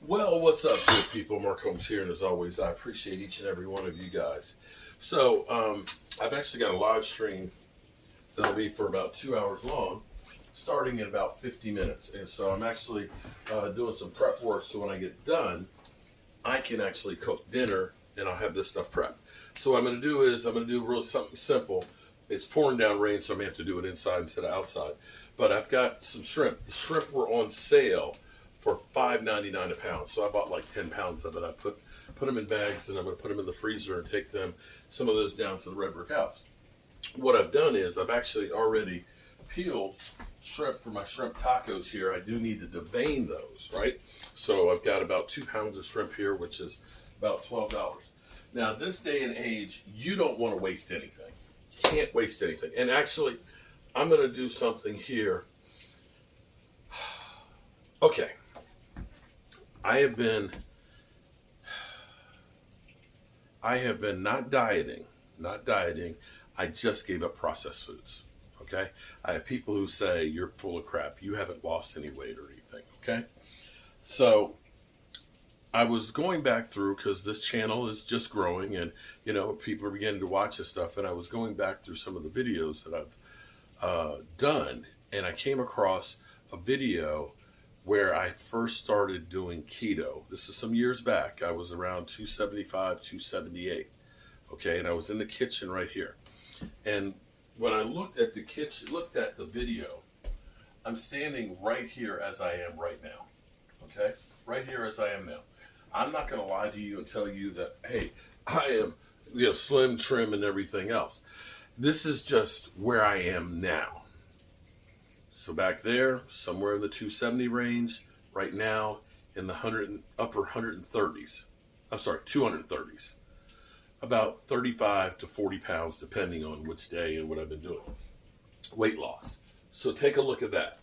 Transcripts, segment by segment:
Well, what's up, good people? Mark Holmes here, and as always, I appreciate each and every one of you guys. So, I've actually got a live stream that'll be for about 2 hours long, starting in about 50 minutes. And so, I'm actually doing some prep work, so when I get done, I can actually cook dinner, and I'll have this stuff prepped. So, what I'm going to do is I'm going to do really something simple. It's pouring down rain, so I may have to do it inside instead of outside. But I've got some shrimp. The shrimp were on sale for $5.99 a pound. So I bought like 10 pounds of it. I put them in bags, and I'm going to put them in the freezer and take some of those down to the Red Brick House. What I've done is I've actually already peeled shrimp for my shrimp tacos here. I do need to devein those, right? So I've got about 2 pounds of shrimp here, which is about $12. Now, this day and age, you don't want to waste anything. You can't waste anything. And actually, I'm going to do something here. Okay. I have been not dieting. I just gave up processed foods. Okay. I have people who say you're full of crap. You haven't lost any weight or anything. Okay. So I was going back through, because this channel is just growing, and people are beginning to watch this stuff. And I was going back through some of the videos that I've done, and I came across a video where I first started doing keto. This is some years back. I was around 275, 278. Okay, and I was in the kitchen right here. And when I looked at the video, I'm standing right here as I am right now. Okay, right here as I am now. I'm not going to lie to you and tell you that, hey, I am slim, trim, and everything else. This is just where I am now. So back there, somewhere in the 270 range, right now in the upper 130s. I'm sorry, 230s. About 35 to 40 pounds, depending on which day and what I've been doing. Weight loss. So take a look at that.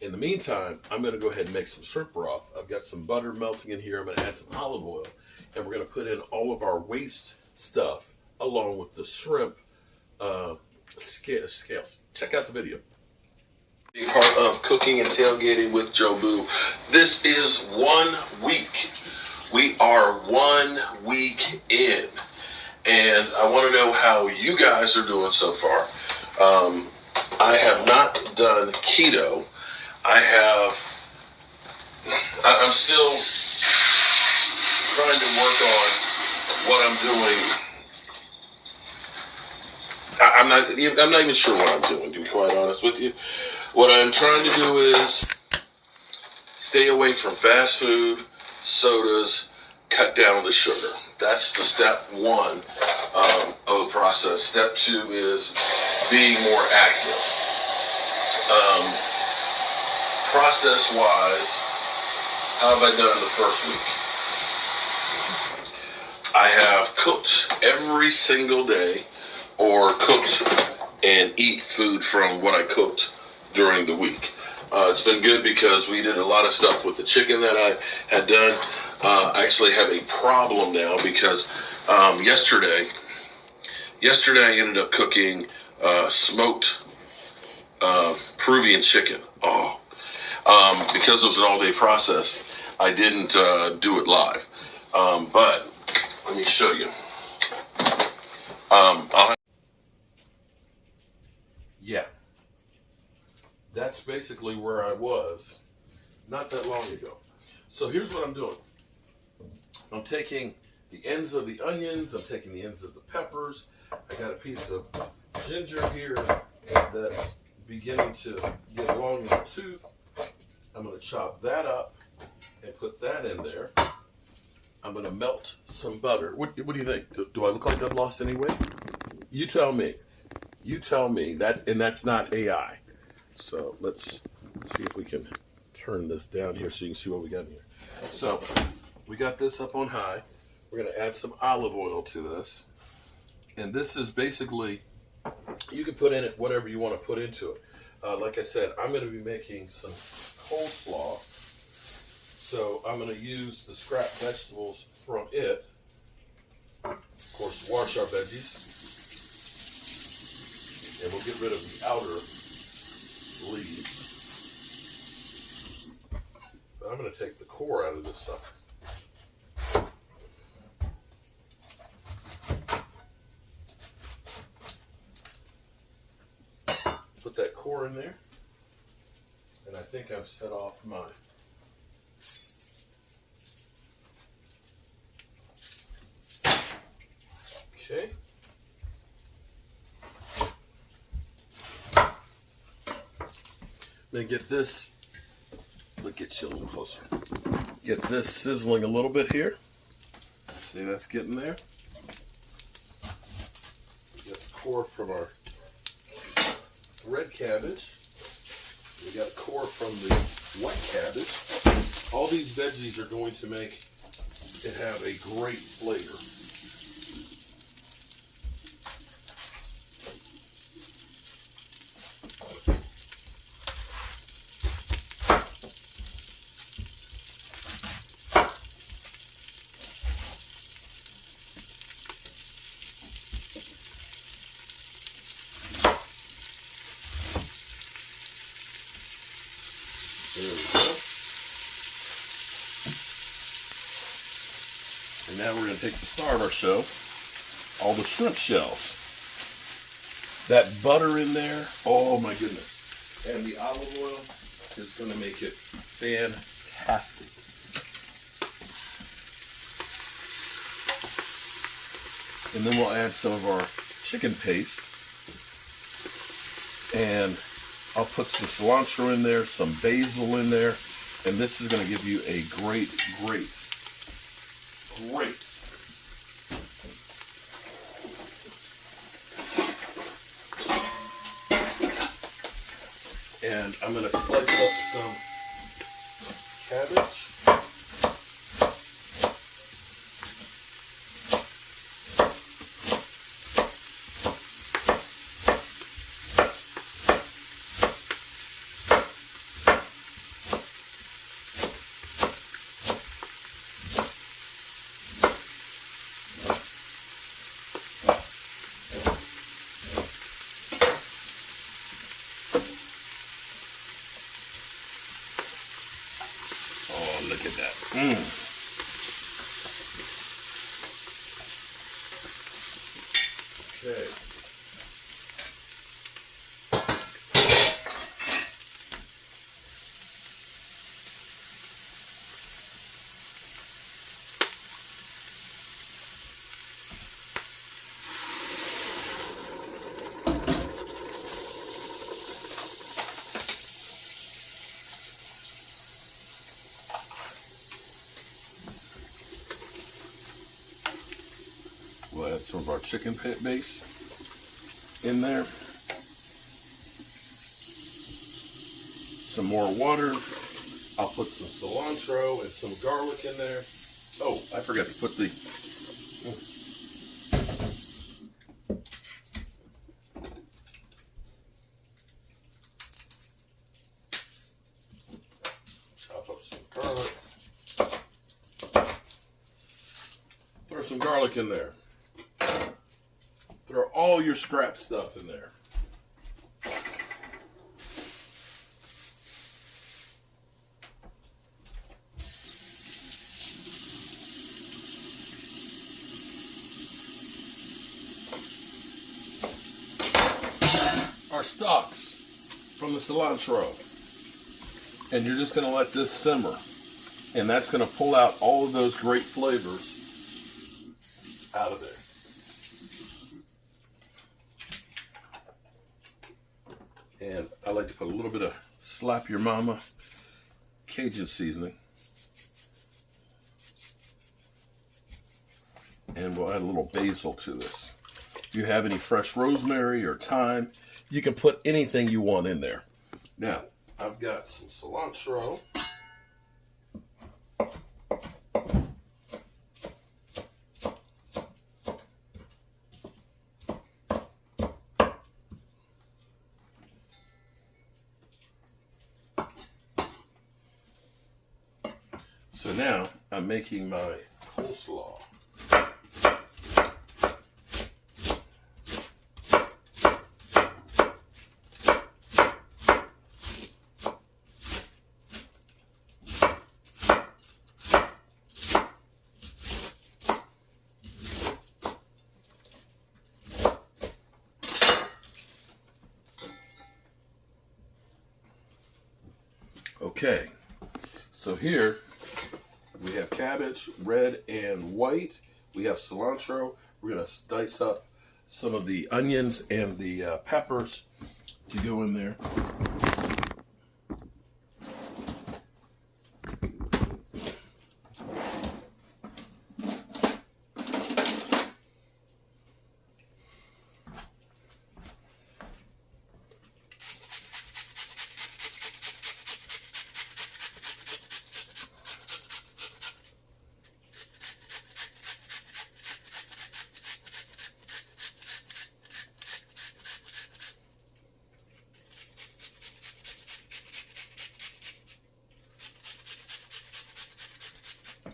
In the meantime, I'm going to go ahead and make some shrimp broth. I've got some butter melting in here. I'm going to add some olive oil, and we're going to put in all of our waste stuff along with the shrimp scales. Check out the video. Being part of Cooking and Tailgating with Joe Boo. This is 1 week. We are 1 week in, and I want to know how you guys are doing so far. I have not done keto. I'm still trying to work on what I'm doing. I'm not even sure what I'm doing, to be quite honest with you. What I'm trying to do is stay away from fast food, sodas, cut down the sugar. That's the step one of the process. Step two is being more active. Process-wise, how have I done the first week? I have cooked every single day, or cooked and eat food from what I cooked during the week. It's been good because we did a lot of stuff with the chicken that I had done. I actually have a problem now because yesterday I ended up cooking smoked Peruvian chicken. Because it was an all-day process, I didn't do it live. But let me show you. Yeah, that's basically where I was not that long ago. So here's what I'm doing. I'm taking the ends of the onions. I'm taking the ends of the peppers. I got a piece of ginger here that's beginning to get long in the tooth. I'm going to chop that up and put that in there. I'm going to melt some butter. What do you think? Do I look like I've lost any weight? You tell me. You tell me that, and that's not AI. So let's see if we can turn this down here so you can see what we got in here. So we got this up on high. We're going to add some olive oil to this. And this is basically, you can put in it whatever you want to put into it. Like I said, I'm going to be making some coleslaw. So I'm going to use the scrap vegetables from it. Of course, wash our veggies. And we'll get rid of the outer leaves. I'm going to take the core out of this sucker. Put that core in there, and I think I've set off my okay. I'm going to get this, let me get you a little closer. Get this sizzling a little bit here. See, that's getting there. We got the core from our red cabbage. We got a core from the white cabbage. All these veggies are going to make it have a great flavor. There we go. And now we're going to take the star of our show, all the shrimp shells. That butter in there, oh my goodness. And the olive oil is going to make it fantastic. And then we'll add some of our chicken paste. And I'll put some cilantro in there, some basil in there, and this is going to give you a great. And I'm going to slice up some cabbage. Oh, look at that. Okay. We'll add some of our chicken base in there. Some more water. I'll put some cilantro and some garlic in there. Oh, I forgot to put the chop up some garlic. Throw some garlic in there. Throw all your scrap stuff in there. Our stalks from the cilantro. And you're just going to let this simmer. And that's going to pull out all of those great flavors out of there. And I like to put a little bit of Slap Your Mama Cajun seasoning. And we'll add a little basil to this. If you have any fresh rosemary or thyme, you can put anything you want in there. Now, I've got some cilantro. So now I'm making my coleslaw. Okay, so here we have cabbage, red and white. We have cilantro. We're gonna dice up some of the onions and the peppers to go in there.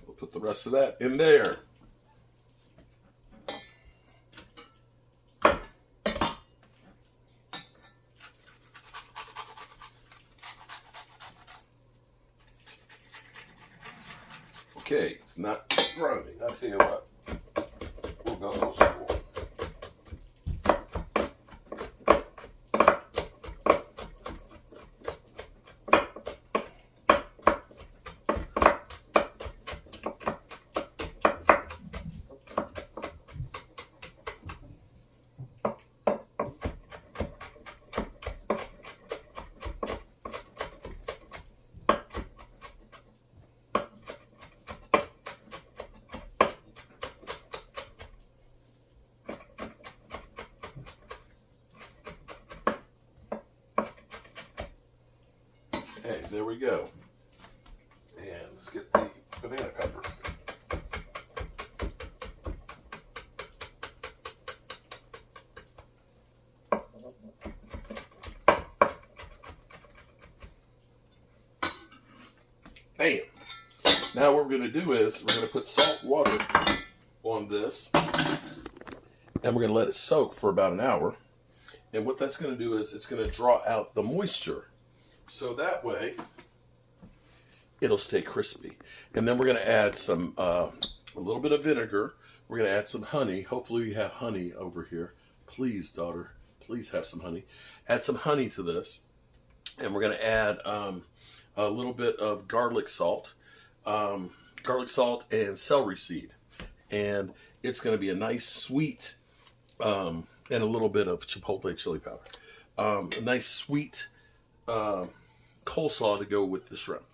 We'll put the rest of that in there. Okay, it's not grinding. I'll tell you what, we'll go old school. Okay, there we go. And let's get the banana pepper. Bam. Now what we're going to do is we're going to put salt water on this, and we're going to let it soak for about an hour. And what that's going to do is it's going to draw out the moisture. So that way, it'll stay crispy. And then we're going to add some, a little bit of vinegar. We're going to add some honey. Hopefully you have honey over here. Please, daughter, please have some honey. Add some honey to this. And we're going to add a little bit of garlic salt and celery seed. And it's going to be a nice sweet, and a little bit of chipotle chili powder. A nice sweet coleslaw to go with the shrimp.